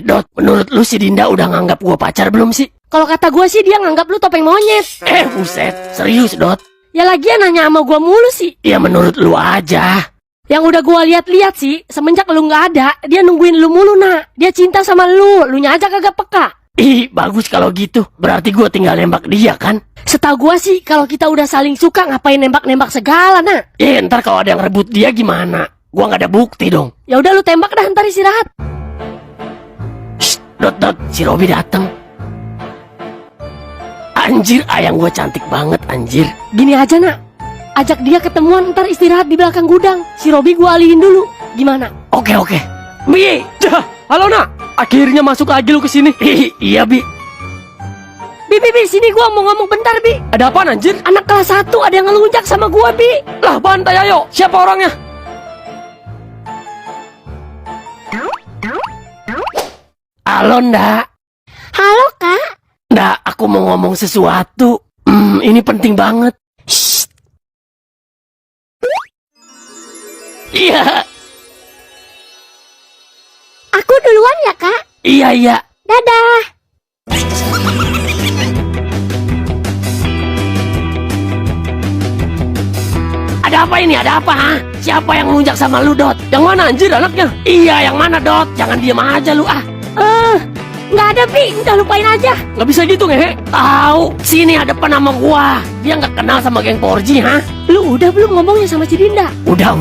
Dot, menurut lu si Dinda udah nganggap gua pacar belum sih? Kalau kata gue sih dia nganggap lu topeng monyet. Buset, serius Dot? Ya lagian nanya sama gue mulu sih. Ya menurut lu aja. Yang udah gue lihat-lihat sih, semenjak lu nggak ada, dia nungguin lu mulu nak. Dia cinta sama lu nya aja kagak peka. Ih, bagus kalau gitu. Berarti gua tinggal nembak dia kan? Setahu gue sih, kalau kita udah saling suka ngapain nembak-nembak segala nak. Ntar kalau ada yang rebut dia gimana? Gua nggak ada bukti dong. Ya udah lu tembak dah, ntar istirahat. Dot, si Robi datang. Anjir, ayang gua cantik banget, anjir. Gini aja nak, ajak dia ketemuan ntar istirahat di belakang gudang. Si Robi gua alihin dulu. Gimana? Oke. Bi, halo nak. Akhirnya masuk lagi lu kesini. Iya Bi. Bi, sini gua mau ngomong bentar Bi. Ada apaan anjir? Anak kelas 1 ada yang ngelunjak sama gua Bi. Lah bantai ayo. Siapa orangnya? Halo ndak. Halo kak. Ndak, aku mau ngomong sesuatu. Ini penting banget. Shh. Iya. Aku duluan ya kak. Iya. Dadah. Ada apa ini? Ada apa? Ha? Siapa yang ngelunjak sama lu, Dot? Yang mana anjir anaknya? Iya, yang mana, Dot? Jangan diem aja lu, ah. Nggak ada, Pi. Udah lupain aja. Nggak bisa gitu, ngehe. Tahu, sini hadapan sama gua. Dia nggak kenal sama geng Porji, ha? Lu udah belum ngomongnya sama si Dinda? Udah.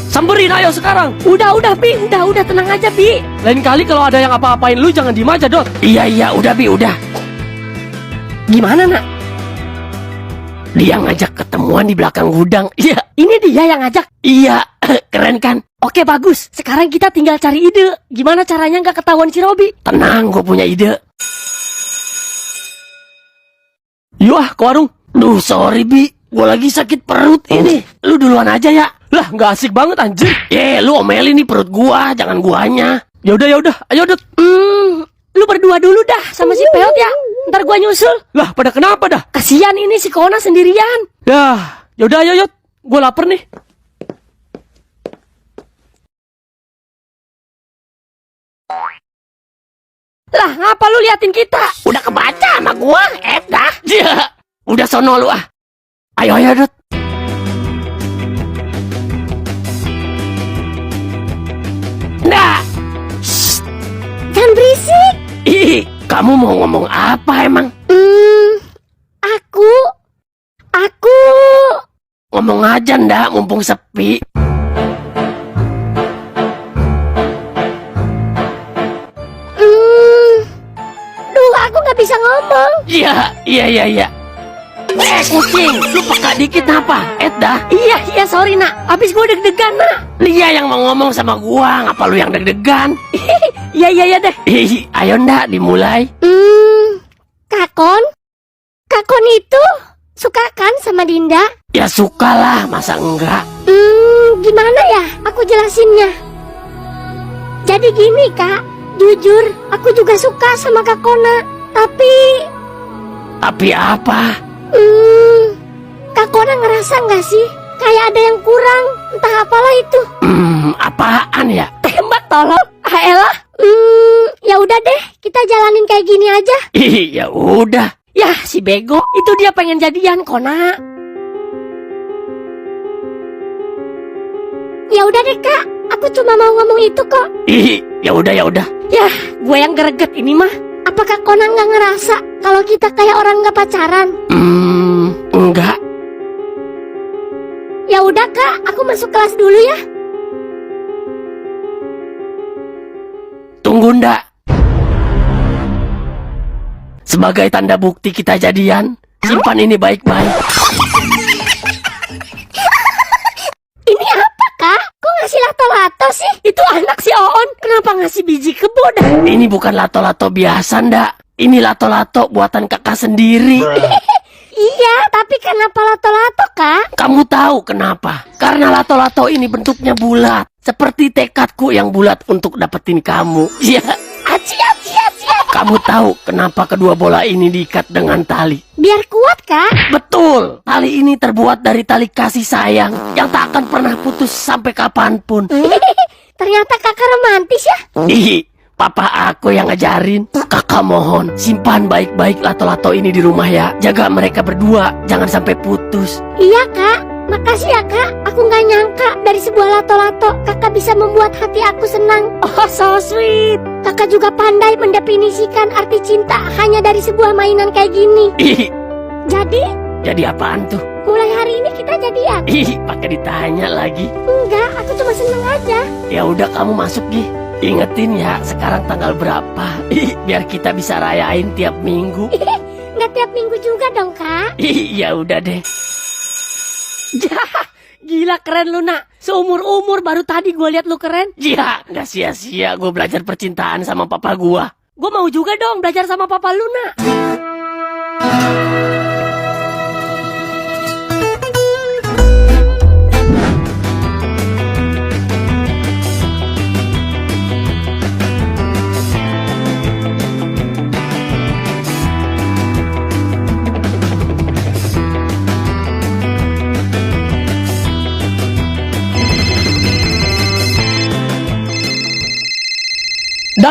Samperin ayo sekarang. Udah, Pi. Udah, tenang aja, Pi. Lain kali kalau ada yang apa-apain lu jangan diem aja, Dot. Iya, udah, Pi, udah. Gimana, nak? Dia ngajak ketemuan di belakang gudang. Iya. Ini dia yang ngajak? Iya, keren kan? Oke, bagus. Sekarang kita tinggal cari ide. Gimana caranya nggak ketahuan si Robi? Tenang, gue punya ide. Yuk ke warung. Duh, sorry Bi. Gue lagi sakit perut ini. Lu duluan aja ya. Lah, nggak asik banget anjir. Lu omelin nih perut gua, jangan guanya. Yaudah. Ayo, Dot. Lu berdua dulu dah sama si Peot ya. Ntar gua nyusul. Lah, pada kenapa dah? Kasian ini si Kona sendirian. Yaudah, ayo, Yot. Gue lapar nih. Lah, ngapa lu liatin kita? Udah kebaca sama gua, dah. Ya, udah sono lu ah. Ayo, Dot. Nah. Jangan berisik. Kamu mau ngomong apa emang? Aku ngomong aja ndak, mumpung sepi. Aku nggak bisa ngomong. Iya. Kucing, lu peka dikit apa? Dah. Iya, sorry nak. Abis gue deg-degan nak. Dia yang mau ngomong sama gua, ngapa lu yang deg-degan? Iya deh. Ayo ndak, dimulai. Kakon itu suka kan sama Dinda? Ya sukalah, masa enggak? Gimana ya? Aku jelasinnya. Jadi gini kak, jujur aku juga suka sama Kak Kona. Tapi apa? Kak Kona ngerasa nggak sih kayak ada yang kurang? Entah apalah itu. Apaan ya? Tembak tolong. Elah. Ya udah deh, kita jalanin kayak gini aja. Ya udah. Ya si bego, itu dia pengen jadian Kona. Ya udah deh kak, aku cuma mau ngomong itu kok. Ya udah. Ya, gue yang greget ini mah. Apakah Kona nggak ngerasa kalau kita kayak orang nggak pacaran? Enggak. Ya udah kak, aku masuk kelas dulu ya. Tunggu ndak. Sebagai tanda bukti kita jadian, simpan ini baik-baik. Ini apa kak? Kok ngasih lato-lato sih? Itu anak si Oon, kenapa ngasih biji kebo dah? Ini bukan lato-lato biasa ndak. Ini lato-lato buatan kakak sendiri. Iya, tapi kenapa lato-lato kak? Kamu tahu kenapa? Karena lato-lato ini bentuknya bulat, seperti tekadku yang bulat untuk dapetin kamu. Ya. Aci. Kamu tahu kenapa kedua bola ini diikat dengan tali? Biar kuat, Kak. Betul, tali ini terbuat dari tali kasih sayang yang tak akan pernah putus sampai kapanpun. Ternyata kakak romantis ya. Ih, papa aku yang ngajarin. Kakak mohon, simpan baik-baik lato-lato ini di rumah ya. Jaga mereka berdua, jangan sampai putus. Iya, Kak. Makasih ya, Kak. Aku nggak nyangka dari sebuah lato-lato kakak bisa membuat hati aku senang. Oh, so sweet. Kakak juga pandai mendefinisikan arti cinta hanya dari sebuah mainan kayak gini. Ih, Jadi apaan tuh? mulai hari ini kita jadian. Ih, pakai ditanya lagi. Enggak, aku cuma seneng aja. Ya udah kamu masuk Gi. Ingetin ya, sekarang tanggal berapa? Ih, biar kita bisa rayain tiap minggu. Nggak tiap minggu juga dong, Kak. Ih, ya udah deh. Gila, keren lu, Nak. Seumur-umur baru tadi gue lihat lu keren. Ya, nggak sia-sia gue belajar percintaan sama papa gua. Gue mau juga dong belajar sama papa lu, Nak.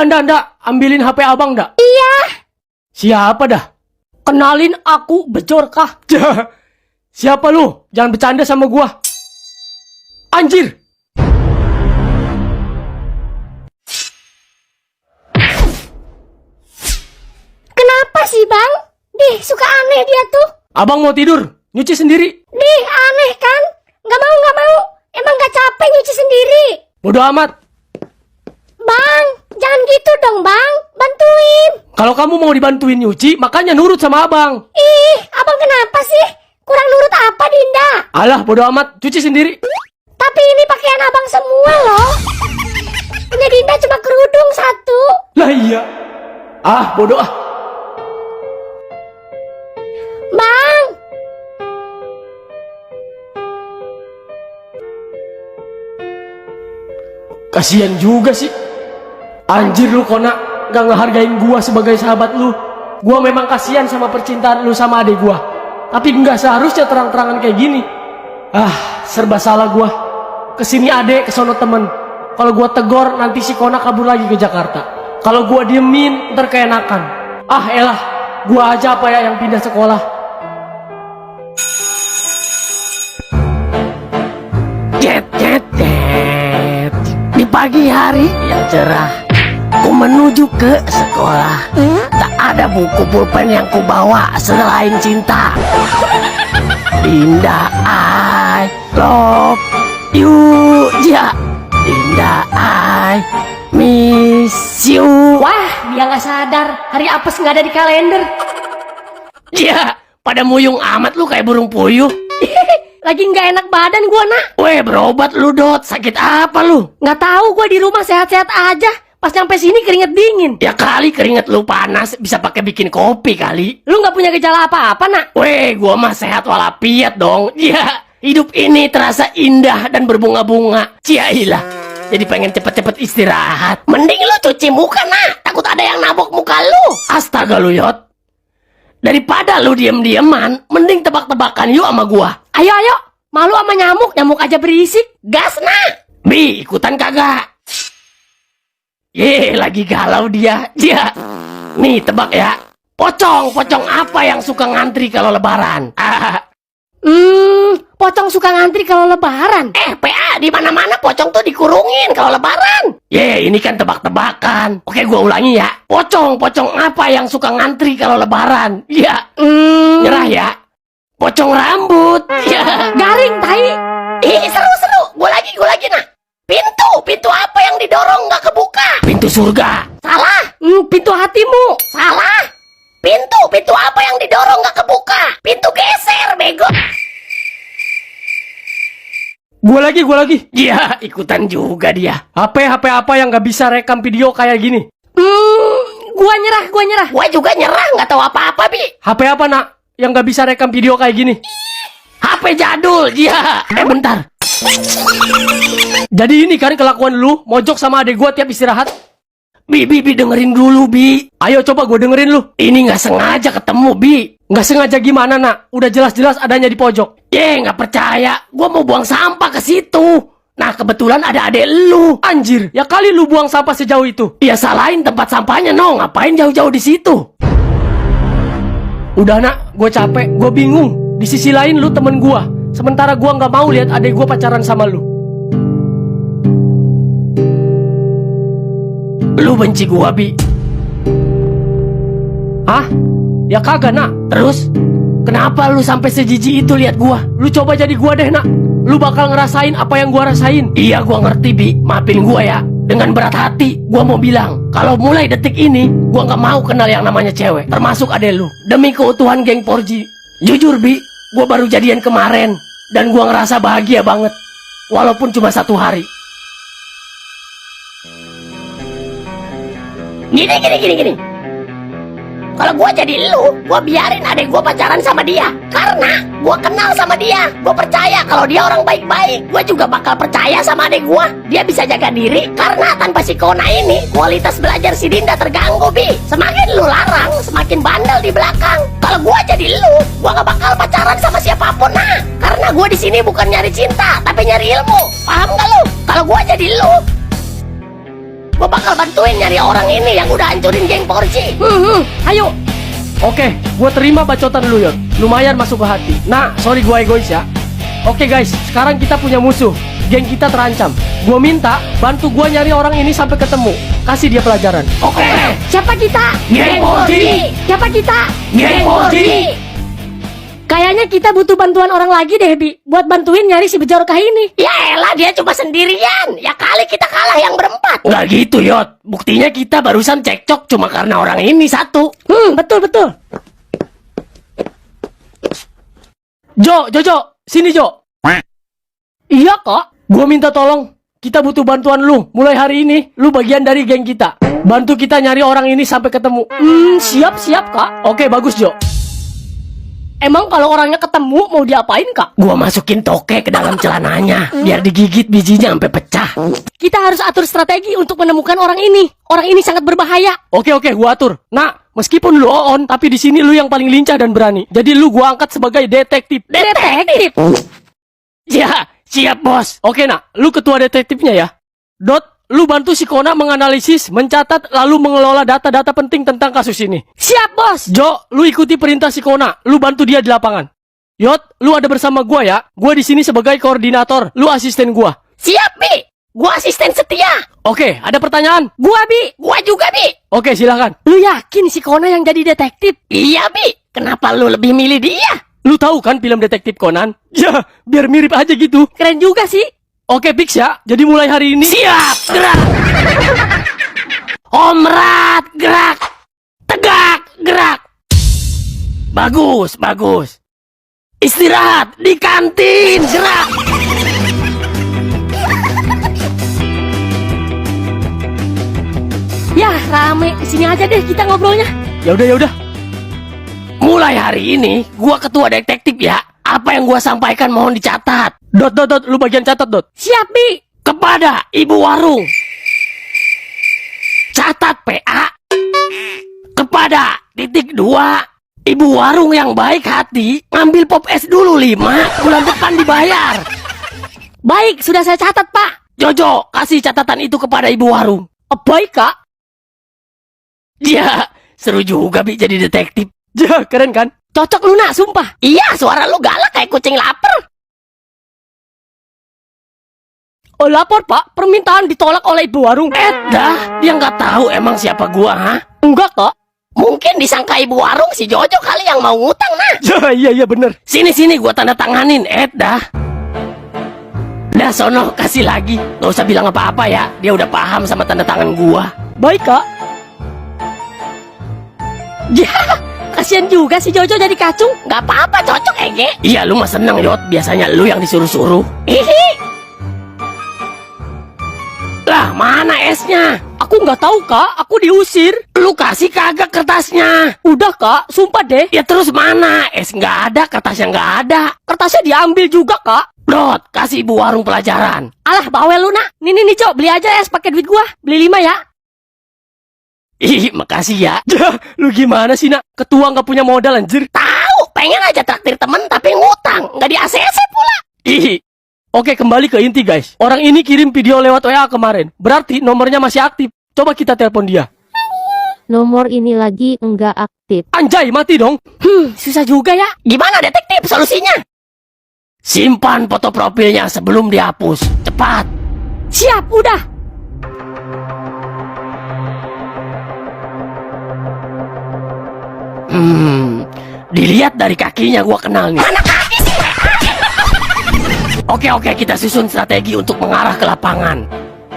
Dak, ambilin HP abang dak. Iya. Siapa dah? Kenalin aku Bejorkah. Siapa lu? Jangan bercanda sama gua. Anjir. Kenapa sih, Bang? Dih, suka aneh dia tuh. Abang mau tidur, nyuci sendiri. Dih, aneh kan? Nggak mau. Emang nggak capek nyuci sendiri? Bodoh amat. Bang, jangan gitu dong, Bang. Bantuin. Kalau kamu mau dibantuin nyuci, makanya nurut sama abang. Ih, abang kenapa sih? Kurang nurut apa, Dinda? Alah, bodoh amat, cuci sendiri. Tapi ini pakaian abang semua loh. Punya Dinda cuma kerudung satu. Lah iya. Ah, bodoh ah. Bang, Kasian juga sih. Anjir lu Kona, gak ngehargain gua sebagai sahabat lu. Gua memang kasihan sama percintaan lu sama adik gua. Tapi nggak seharusnya terang-terangan kayak gini. Ah, serba salah gua. Kesini adek, kesono temen. Kalau gua tegor, nanti si Kona kabur lagi ke Jakarta. Kalau gua diemin, ntar keenakan. Ah elah, gua aja apa ya yang pindah sekolah. Jet. Di pagi hari yang cerah, ku menuju ke sekolah. Tak ada buku pulpen yang ku bawa selain cinta. Dinda, I love you. Ya, Dinda, I miss you. wah, dia nggak sadar hari apes nggak ada di kalender. Ya, pada muyung amat lu kayak burung puyuh. Lagi nggak enak badan gua, Nak. Weh, berobat lu Dot. Sakit apa lu? Nggak tahu, gua di rumah sehat-sehat aja. Pas nyampe sini keringet dingin. Ya kali keringet lu panas, bisa pakai bikin kopi kali. Lu nggak punya gejala apa-apa, Nak? Weh, gua mah sehat walafiat dong. Ya, hidup ini terasa indah dan berbunga-bunga. Ciailah, jadi pengen cepet-cepet istirahat. Mending lu cuci muka, Nak. Takut ada yang nabok muka lu. Astaga lu, Yot. Daripada lu diem-dieman, mending tebak-tebakan yuk sama gua. Ayo. Malu sama nyamuk aja berisik. Gas, Nak. Bi, ikutan kagak? Lagi galau dia. Ya. Nih, tebak ya. Pocong apa yang suka ngantri kalau lebaran? Pocong suka ngantri kalau lebaran. PA, di mana-mana pocong tuh dikurungin kalau lebaran. Ini kan tebak-tebakan. Oke, gua ulangi ya. Pocong apa yang suka ngantri kalau lebaran? Ya. Nyerah ya. Pocong rambut. Ya. Garing, tai. Seru. Gua lagi, Nak. Pintu apa yang didorong nggak kebuka? Pintu surga. Salah. Pintu hatimu. Salah. Pintu apa yang didorong nggak kebuka? Pintu geser, bego. Gua lagi. Iya, ikutan juga dia. HP apa yang nggak bisa rekam video kayak gini? Gua nyerah. Gua juga nyerah, nggak tahu apa-apa, Bi. HP apa, Nak? Yang nggak bisa rekam video kayak gini? HP jadul, ya. Bentar. Jadi ini kan kelakuan lu, mojok sama adek gua tiap istirahat. Bi, dengerin dulu, Bi. Ayo coba gue dengerin lu. Ini nggak sengaja ketemu, Bi. Nggak sengaja gimana, nak? Udah jelas-jelas adanya di pojok. Nggak percaya. Gue mau buang sampah ke situ. Nah, kebetulan ada adek lu. Anjir, ya kali lu buang sampah sejauh itu. Ya salahin tempat sampahnya, no. Ngapain jauh-jauh di situ? Udah, nak. Gue capek. Gue bingung. Di sisi lain lu temen gue. Sementara gue nggak mau lihat adek gue pacaran sama lu. Lu benci gua, Bi? Hah? Ya kagak, nak. Terus? Kenapa lu sampai sejijik itu lihat gua? Lu coba jadi gua deh, nak. Lu bakal ngerasain apa yang gua rasain. Iya, gua ngerti, Bi. Maafin gua ya. Dengan berat hati, gua mau bilang, kalau mulai detik ini, gua nggak mau kenal yang namanya cewek. Termasuk adek lu. Demi keutuhan geng Porji. Jujur, Bi, gua baru jadian kemarin. Dan gua ngerasa bahagia banget. Walaupun cuma 1 hari. Gini. Kalau gua jadi lu, gua biarin adek gua pacaran sama dia. Karena gua kenal sama dia. Gua percaya kalau dia orang baik-baik. Gua juga bakal percaya sama adek gua. Dia bisa jaga diri. Karena tanpa si Kona ini, kualitas belajar si Dinda terganggu, Bi. Semakin lu larang, semakin bandel di belakang. Kalau gua jadi lu, gua gak bakal pacaran sama siapapun, nah. Karena gua di sini bukan nyari cinta, tapi nyari ilmu. Paham gak lu? Kalau gua jadi lu, gue bakal bantuin nyari orang ini yang udah hancurin geng Porji. Ayo. Oke, gue terima bacotan lu, Yot. Lumayan masuk ke hati. Nah, sorry gue egois ya. Oke guys, sekarang kita punya musuh. Geng kita terancam. Gue minta bantu gue nyari orang ini sampai ketemu. Kasih dia pelajaran. Oke. Siapa kita? Geng Porji. Siapa kita? Geng Porji. Kayaknya kita butuh bantuan orang lagi deh, Bi. Buat bantuin nyari si Bejorkah ini. Ya elah, dia cuma sendirian. Ya kali kita kalah yang berempat. Nggak gitu, Yot. Buktinya kita barusan cekcok cuma karena orang ini satu. Betul. Jo. Sini, Jo. Iya, Kak. Gua minta tolong. Kita butuh bantuan lu. Mulai hari ini, lu bagian dari geng kita. Bantu kita nyari orang ini sampai ketemu. Siap, Kak. Oke, bagus, Jo. Emang kalau orangnya ketemu mau diapain, Kak? Gua masukin toke ke dalam celananya. Biar digigit bijinya sampai pecah. Kita harus atur strategi untuk menemukan orang ini. Orang ini sangat berbahaya. Oke, gua atur. Nah, meskipun lu on, tapi di sini lu yang paling lincah dan berani. Jadi lu gua angkat sebagai detektif. Detektif? Ya, siap, Bos. Oke, nak. Lu ketua detektifnya ya. Dot, lu bantu si Kona menganalisis, mencatat, lalu mengelola data-data penting tentang kasus ini. Siap, Bos. Jo, lu ikuti perintah si Kona. Lu bantu dia di lapangan. Yot, lu ada bersama gua ya. Gua di sini sebagai koordinator. Lu asisten gua. Siap, Bi. Gua asisten setia. Oke, ada pertanyaan? Gua, Bi. Gua juga, Bi. Oke, silahkan. Lu yakin si Kona yang jadi detektif? Iya, Bi. Kenapa lu lebih milih dia? Lu tahu kan film detektif Conan? Ya, biar mirip aja gitu. Keren juga sih. Oke, fix ya. Jadi mulai hari ini. Siap, gerak. Omrat, gerak. Tegak, gerak. Bagus. Istirahat di kantin, gerak. Ya, rame. Sini aja deh kita ngobrolnya. Ya udah. Mulai hari ini, gua ketua detektif ya. Apa yang gua sampaikan mohon dicatat. Dot, lu bagian catat, Dot. Siap, Bi. Kepada ibu warung. Catat PA. Kepada titik 2. Ibu warung yang baik hati. Ngambil pop es dulu 5. Bulan depan dibayar. Baik, sudah saya catat, Pak. Jojo, kasih catatan itu kepada ibu warung. Baik, Kak. Ya, seru juga Bi jadi detektif. Ya, keren kan? Cocok lu, nak, sumpah. Iya, suara lu galak kayak kucing lapar. Oh, lapor, Pak. Permintaan ditolak oleh ibu warung. Dah, dia nggak tahu emang siapa gua, ha? Enggak, Kak. Mungkin disangka ibu warung si Jojo kali yang mau ngutang, nah. Ya, iya bener. Sini, gua tanda tanganin, dah. Dah, sono, kasih lagi. Nggak usah bilang apa-apa ya. Dia udah paham sama tanda tangan gua. Baik, Kak. Ya, kasihan juga si Jojo jadi kacung. Nggak apa-apa, cocok, Ege. Iya, lu mah seneng, Yot. Biasanya lu yang disuruh-suruh. Lah, mana esnya? Aku nggak tahu, Kak. Aku diusir. Lu kasih kagak kertasnya? Udah, Kak. Sumpah deh. Ya terus mana? Es nggak ada, kertasnya nggak ada. Kertasnya diambil juga, Kak. Dot, kasih ibu warung pelajaran. Alah, bawel lu, nak. Nih, Jo. Beli aja es pakai duit gua. Beli 5 ya. Ih, makasih ya. Lu gimana sih, nak? Ketua nggak punya modal, anjir. Tahu, pengen aja traktir temen tapi ngutang, nggak di ACC pula. Ih. Oke, kembali ke inti, guys. Orang ini kirim video lewat WA kemarin. Berarti nomornya masih aktif. Coba kita telepon dia. Nomor ini lagi enggak aktif. Anjay, mati dong. Susah juga ya. Gimana detektif solusinya? Simpan foto profilnya sebelum dihapus. Cepat. Siap, udah. Dilihat dari kakinya gua kenal nih. Mana kaki sih? Oke, kita susun strategi untuk mengarah ke lapangan.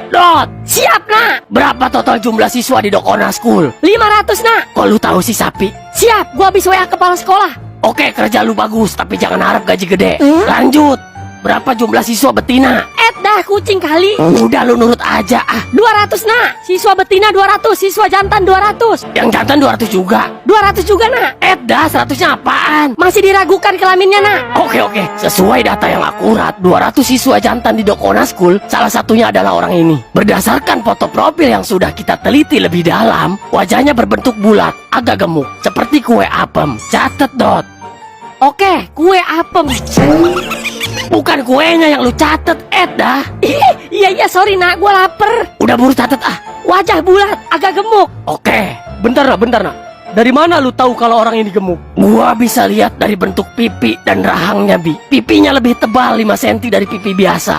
Dot, Siap, nak. berapa total jumlah siswa di Dokona School? 500, nak. Kok lu tahu sih, sapi? Siap, gua habis WA kepala sekolah. Oke, kerja lu bagus, tapi jangan harap gaji gede. Lanjut. Berapa jumlah siswa betina? Dah kucing kali. Udah lu nurut aja ah. 200, nak. Siswa betina 200, siswa jantan 200. Yang jantan 200 juga. 200 juga, nak. Dah 100-nya apaan? Masih diragukan kelaminnya, nak. Oke, sesuai data yang akurat, 200 siswa jantan di Dokona School, salah satunya adalah orang ini. Berdasarkan foto profil yang sudah kita teliti lebih dalam, wajahnya berbentuk bulat, agak gemuk, seperti kue apem. Catet, Dot. Oke, kue apem. Bukan kuenya yang lu catet, dah. Iya, sorry, nak. Gua lapar. Udah buru catet ah. Wajah bulat, agak gemuk. Oke, bentar nak. Dari mana lu tahu kalau orang ini gemuk? Gua bisa lihat dari bentuk pipi dan rahangnya, Bi. Pipinya lebih tebal 5 cm dari pipi biasa.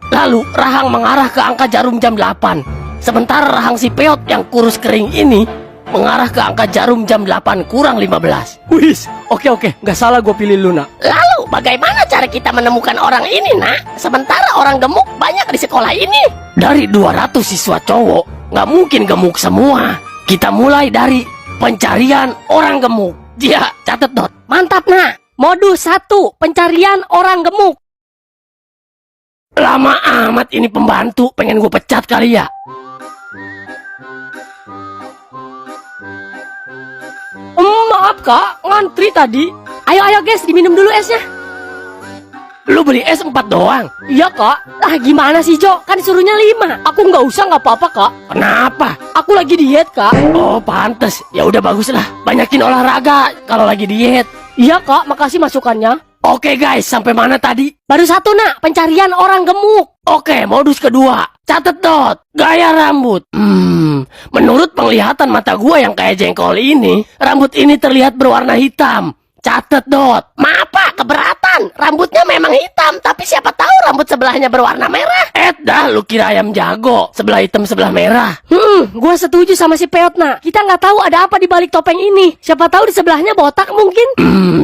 Lalu, rahang mengarah ke angka jarum jam 8. Sementara rahang si peot yang kurus kering ini mengarah ke angka jarum jam 8 kurang 15. Wis, oke, nggak salah gue pilih lu, nak. Lalu bagaimana cara kita menemukan orang ini, nak? Sementara orang gemuk banyak di sekolah ini. Dari 200 siswa cowok, nggak mungkin gemuk semua. Kita mulai dari pencarian orang gemuk. Ya, catet, Dot. Mantap, nak. Modus 1, pencarian orang gemuk. Lama amat ini pembantu, pengen gue pecat kali ya. Maaf, Kak. Ngantri tadi. Ayo, guys. Diminum dulu esnya. Lu beli es 4 doang? Iya, Kak. Lah, gimana sih, Jo? Kan disuruhnya 5. Aku nggak usah, nggak apa-apa, Kak. Kenapa? Aku lagi diet, Kak. Oh, pantes. Ya udah bagus lah. Banyakin olahraga kalau lagi diet. Iya, Kak. Makasih masukannya. Oke, guys. Sampai mana tadi? Baru 1, nak. Pencarian orang gemuk. Oke, modus kedua. Catet, Dot. Gaya rambut. Menurut penglihatan mata gua yang kayak jengkol ini, rambut ini terlihat berwarna hitam. Catet, Dot. Maaf, Pak, keberatan. Rambutnya memang hitam, tapi siapa tahu rambut sebelahnya berwarna merah. Dah, lu kira ayam jago. Sebelah hitam, sebelah merah. Gua setuju sama si Peot, nak. Kita nggak tahu ada apa di balik topeng ini. Siapa tahu di sebelahnya botak mungkin.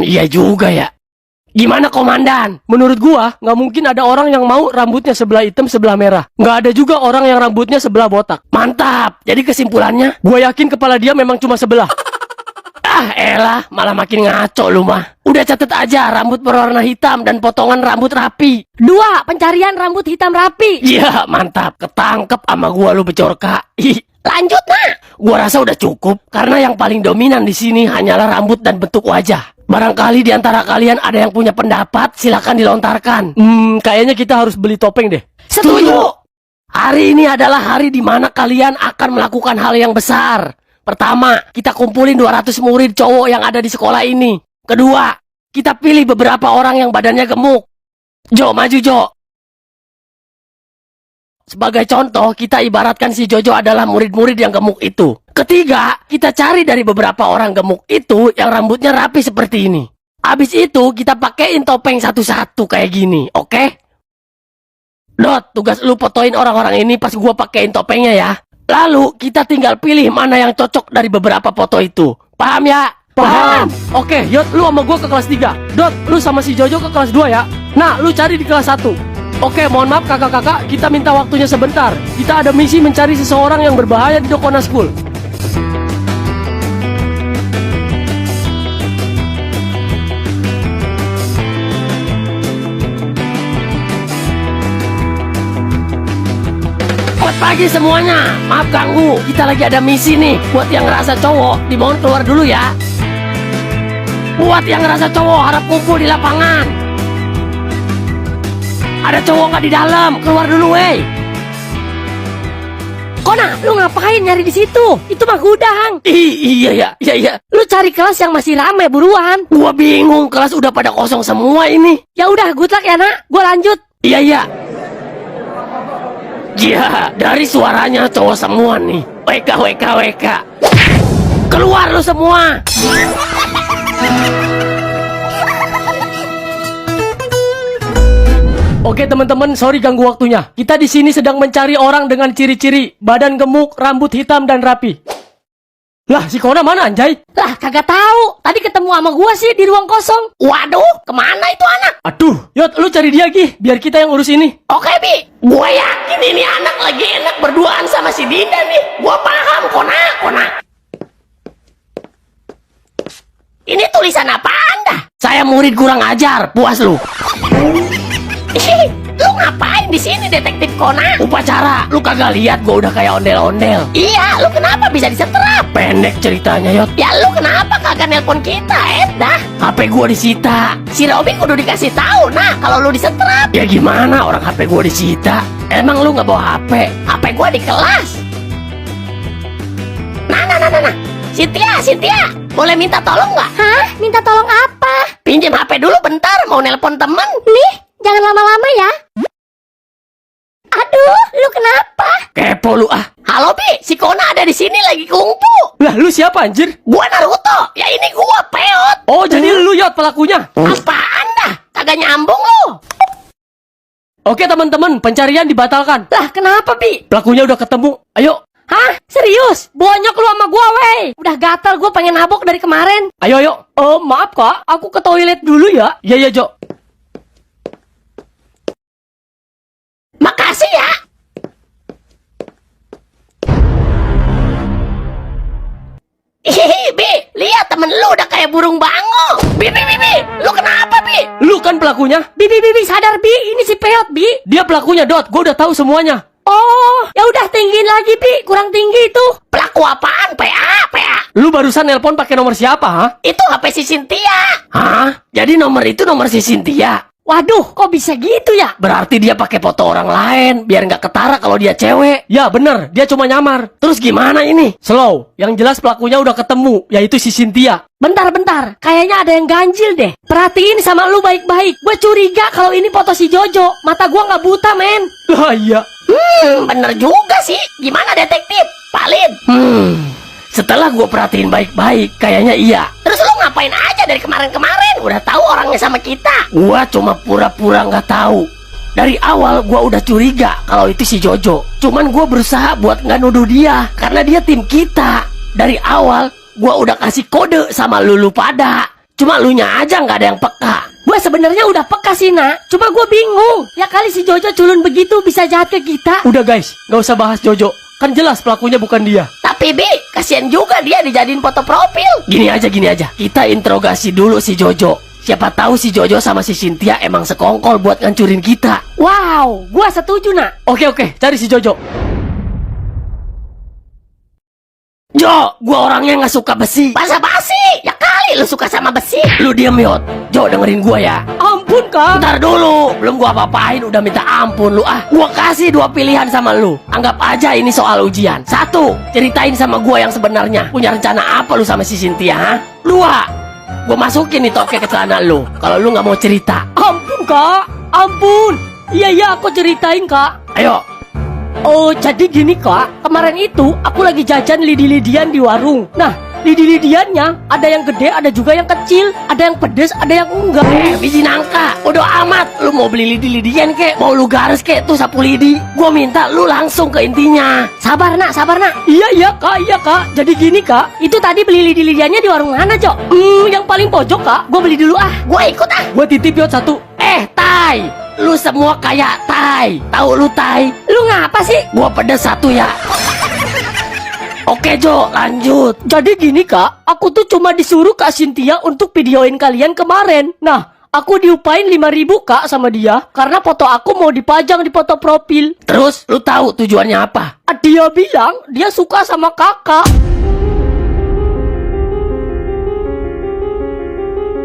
Iya juga ya. Gimana, Komandan? Menurut gua, nggak mungkin ada orang yang mau rambutnya sebelah hitam, sebelah merah. Nggak ada juga orang yang rambutnya sebelah botak. Mantap. Jadi kesimpulannya, gua yakin kepala dia memang cuma sebelah. Elah, malah makin ngaco lu mah. Udah catet aja, rambut berwarna hitam dan potongan rambut rapi. 2, pencarian rambut hitam rapi. Iya, mantap. Ketangkep sama gua lu becorka. Lanjut, nak. Gua rasa udah cukup, karena yang paling dominan di sini hanyalah rambut dan bentuk wajah. Barangkali di antara kalian ada yang punya pendapat, silakan dilontarkan. Kayaknya kita harus beli topeng deh. Setuju. Hari ini adalah hari di mana kalian akan melakukan hal yang besar. Pertama, kita kumpulin 200 murid cowok yang ada di sekolah ini. Kedua, kita pilih beberapa orang yang badannya gemuk. Jo, maju Jo. Sebagai contoh, kita ibaratkan si Jojo adalah murid-murid yang gemuk itu. Ketiga, kita cari dari beberapa orang gemuk itu yang rambutnya rapi seperti ini. Habis itu, kita pakein topeng satu-satu kayak gini, oke? Dot, tugas lu fotoin orang-orang ini pas gua pakein topengnya ya. Lalu, kita tinggal pilih mana yang cocok dari beberapa foto itu. Paham ya? Paham. Oke, Yot, lu sama gua ke kelas 3. Dot, lu sama si Jojo ke kelas 2 ya. Nah, lu cari di kelas 1. Oke, mohon maaf kakak-kakak, kita minta waktunya sebentar. Kita ada misi mencari seseorang yang berbahaya di Dokona School. Selamat pagi semuanya, maaf ganggu. Kita lagi ada misi nih. Buat yang ngerasa cowok, dimohon keluar dulu ya. Buat yang ngerasa cowok, harap kumpul di lapangan. Ada cowok nggak di dalam? Keluar dulu, wey. Kona, lu ngapain nyari di situ? Itu mah gudang. Iya. Lu cari kelas yang masih rame buruan. Gua bingung, kelas udah pada kosong semua ini. Ya udah, good luck ya nak. Gua lanjut. Iya. Ya, dari suaranya cowok semua nih. WK. Keluar lu semua. Oke teman-teman, sorry ganggu waktunya. Kita di sini sedang mencari orang dengan ciri-ciri badan gemuk, rambut hitam dan rapi. Lah, si Kona mana anjay? Lah, kagak tahu. Tadi ketemu sama gua sih di ruang kosong. Waduh, kemana itu anak? Aduh, Yot, lu cari dia Gi, biar kita yang urus ini. Oke, Bi. Gua yakin ini anak lagi enak berduaan sama si Dinda nih. Gua paham, Kona. Ini tulisan apaan dah? Saya murid kurang ajar, puas lu. Lu ngapain di sini, Detektif Kona? Upacara, lu kagak lihat gua udah kayak ondel-ondel. Iya, lu kenapa bisa disetrap? Pendek ceritanya, Yot. Ya lu kenapa kagak nelpon kita, dah? HP gua disita. Si Robby kudu dikasih tahu, nah, kalau lu disetrap. Ya gimana orang HP gua disita? Emang lu nggak bawa HP? HP gua di kelas. Nah. Cynthia, boleh minta tolong nggak? Hah? Minta tolong apa? Pinjem HP dulu bentar, mau nelpon temen. Nih, jangan lama-lama ya. Aduh, lu kenapa? Kepo lu ah. Halo, Bi, si Kona ada di sini lagi kungfu. Lah lu siapa anjir? Gua Naruto, ya ini gua Peot. Oh jadi lu Yot pelakunya. Apaan dah? Kagak nyambung lu. Oke teman-teman, pencarian dibatalkan. Lah, kenapa, Bi? Pelakunya udah ketemu. Ayo. Hah? Serius? Bonyok lu sama gua, wey. Udah gatal gua pengen nabok dari kemarin. Ayo. Oh maaf kak, aku ke toilet dulu ya. Iya Jo. Makasih ya. Hihihi, Bi, lihat temen lu udah kayak burung bango. Bi, lu kenapa, Bi? Lu kan pelakunya. Bi, sadar, Bi. Ini si Peot, Bi. Dia pelakunya Dot, gue udah tahu semuanya. Oh, ya udah tinggiin lagi, Bi. Kurang tinggi itu. Pelaku apaan? PA. Lu barusan nelpon pakai nomor siapa, ha? Itu HP si Cynthia. Hah? Jadi nomor itu nomor si Cynthia. Waduh, kok bisa gitu ya? Berarti dia pakai foto orang lain biar nggak ketara kalau dia cewek. Ya bener, dia cuma nyamar. Terus gimana ini? Slow, yang jelas pelakunya udah ketemu, yaitu si Cynthia. Bentar, kayaknya ada yang ganjil deh. Perhatiin sama lu baik-baik. Gue curiga kalau ini foto si Jojo. Mata gue nggak buta, men. Lah iya. Bener juga sih. Gimana detektif? Palin. Setelah gue perhatiin baik-baik, kayaknya iya. Terus lu ngapain aja dari kemarin-kemarin? Udah tahu orangnya sama kita. Gua cuma pura-pura nggak tahu. Dari awal gua udah curiga kalau itu si Jojo. Cuman gua berusaha buat nggak nuduh dia karena dia tim kita. Dari awal gua udah kasih kode sama lu pada. Cuma lu nya aja nggak ada yang peka. Gue sebenarnya udah peka sih, nak. Cuma gue bingung. Ya kali si Jojo culun begitu bisa jahat ke kita. Udah guys, nggak usah bahas Jojo. Kan jelas pelakunya bukan dia. Tapi Bi, kasihan juga dia dijadiin foto profil. Gini aja. Kita interogasi dulu si Jojo. Siapa tahu si Jojo sama si Cynthia emang sekongkol buat ngancurin kita. Wow, gue setuju, nak. Oke, cari si Jojo. Jo, gua orangnya nggak suka besi. Basa-basi. Ya kali lu suka sama besi. Lu diem Yot. Jo, dengerin gua ya. Ampun, Kak. Ntar dulu, belum gua apa-apain udah minta ampun lu ah. Gua kasih 2 pilihan sama lu. Anggap aja ini soal ujian. 1, ceritain sama gua yang sebenarnya. Punya rencana apa lu sama si Cynthia, ha? 2, gua masukin nih toke ke celana lu. Kalau lu nggak mau cerita. Ampun, Kak. Ampun. Iya, aku ceritain, Kak. Ayo. Oh, jadi gini, Kak. Kemarin itu aku lagi jajan lidi-lidian di warung. Nah, lidi-lidiannya ada yang gede, ada juga yang kecil. Ada yang pedes, ada yang enggak. Biji nangka. Udah amat. Lu mau beli lidi-lidian kek, mau lu garis kek tuh sapu lidi. Gua minta lu langsung ke intinya. Sabar, nak. Iya, Kak. Jadi gini, Kak. Itu tadi beli lidi-lidiannya di warung mana, Cok? Yang paling pojok, Kak. Gua beli dulu ah. Gua ikut ah. Gua titip Yot 1. Tai. Lu semua kayak Tai. Tahu lu Tai? Lu ngapa sih? Gua pedes 1 ya. Oke Jo, lanjut. Jadi gini, Kak. Aku tuh cuma disuruh Kak Cynthia untuk videoin kalian kemarin. Nah, aku diupain 5.000, Kak, sama dia. Karena foto aku mau dipajang di foto profil. Terus, lu tahu tujuannya apa? Dia bilang dia suka sama kakak.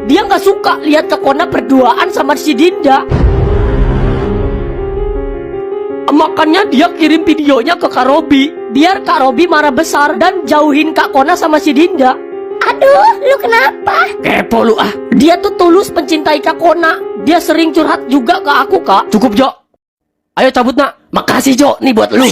Dia nggak suka lihat Kak Kona berduaan sama si Dinda. Makanya dia kirim videonya ke Kak Robby. biar Kak Robi marah besar dan jauhin Kak Kona sama si Dinda. Aduh, lu kenapa? Kepo lu ah. Dia tuh tulus mencintai Kak Kona. Dia sering curhat juga ke aku, Kak. Cukup, Jo. Ayo cabut, nak. Makasih, Jo. Nih buat lu.